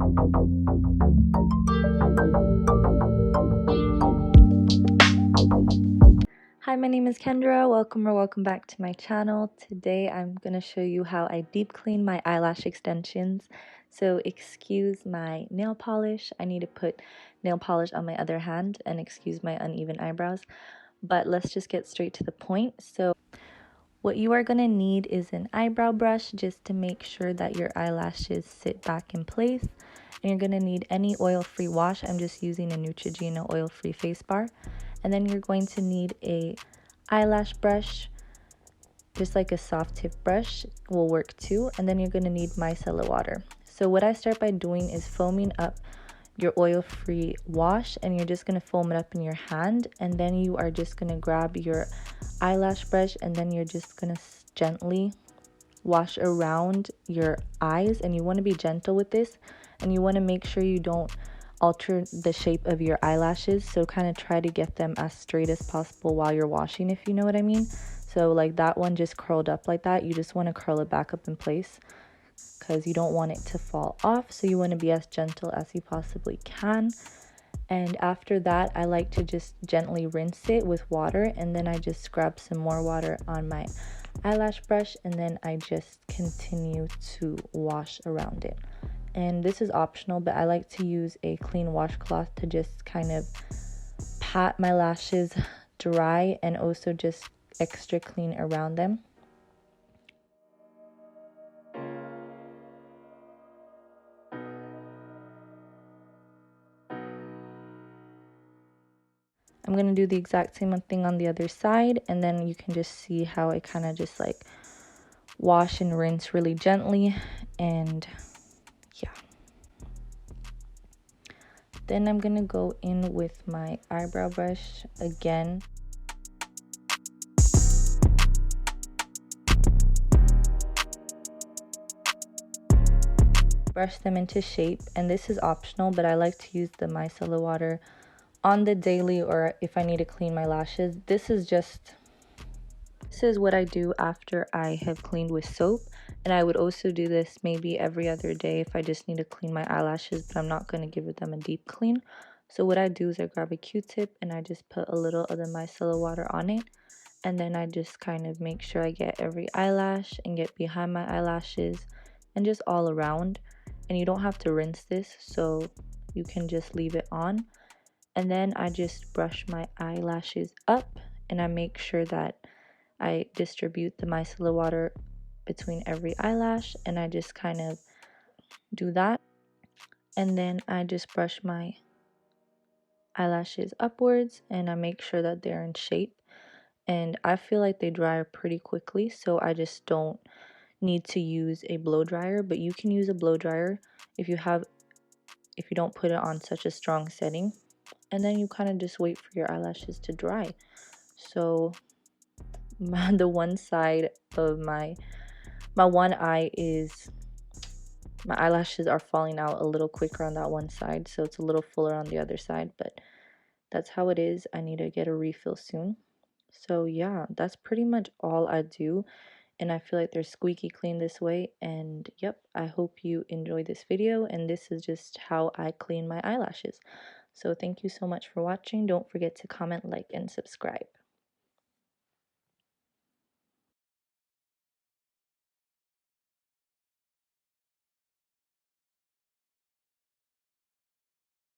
Hi, my name is Kendra. Welcome back to my channel. Today I'm going to show you how I deep clean my eyelash extensions. So excuse my nail polish. I need to put nail polish on my other hand, and excuse my uneven eyebrows. But let's just get straight to the point. So what you are going to need is an eyebrow brush just to make sure that your eyelashes sit back in place. And you're going to need any oil-free wash. I'm just using a Neutrogena oil-free face bar. And then you're going to need a eyelash brush, just like a soft tip brush will work too. And then you're going to need micellar water. So what I start by doing is foaming up your oil-free wash, and you're just going to foam it up in your hand, and then you are just going to grab your eyelash brush, and then you're just going to gently wash around your eyes. And you want to be gentle with this, and you want to make sure you don't alter the shape of your eyelashes, so kind of try to get them as straight as possible while you're washing, if you know what I mean. So like that one just curled up like that, you just want to curl it back up in place because you don't want it to fall off. So you want to be as gentle as you possibly can. And after that, I like to just gently rinse it with water, and then I just grab some more water on my eyelash brush, and then I just continue to wash around it. And this is optional, but I like to use a clean washcloth to just kind of pat my lashes dry and also just extra clean around them. I'm going to do the exact same thing on the other side, and then you can just see how I kind of just like wash and rinse really gently. And yeah, then I'm going to go in with my eyebrow brush again. Brush them into shape, and this is optional, but I like to use the micellar water on the daily, or if I need to clean my lashes. This is what I do after I have cleaned with soap, and I would also do this maybe every other day if I just need to clean my eyelashes, but I'm not going to give them a deep clean. So what I do is I grab a Q-tip and I just put a little of the micellar water on it, and then I just kind of make sure I get every eyelash and get behind my eyelashes and just all around. And you don't have to rinse this, so you can just leave it on. And then I just brush my eyelashes up, and I make sure that I distribute the micellar water between every eyelash, and I just kind of do that. And then I just brush my eyelashes upwards, and I make sure that they're in shape. And I feel like they dry pretty quickly, so I just don't need to use a blow dryer. But you can use a blow dryer if you don't put it on such a strong setting. And then you kind of just wait for your eyelashes to dry. So the one side of my one eye is, my eyelashes are falling out a little quicker on that one side, so it's a little fuller on the other side, but that's how it is. I need to get a refill soon. So yeah, that's pretty much all I do, and I feel like they're squeaky clean this way. And yep, I hope you enjoy this video, and this is just how I clean my eyelashes. So thank you so much for watching. Don't forget to comment, like, and subscribe.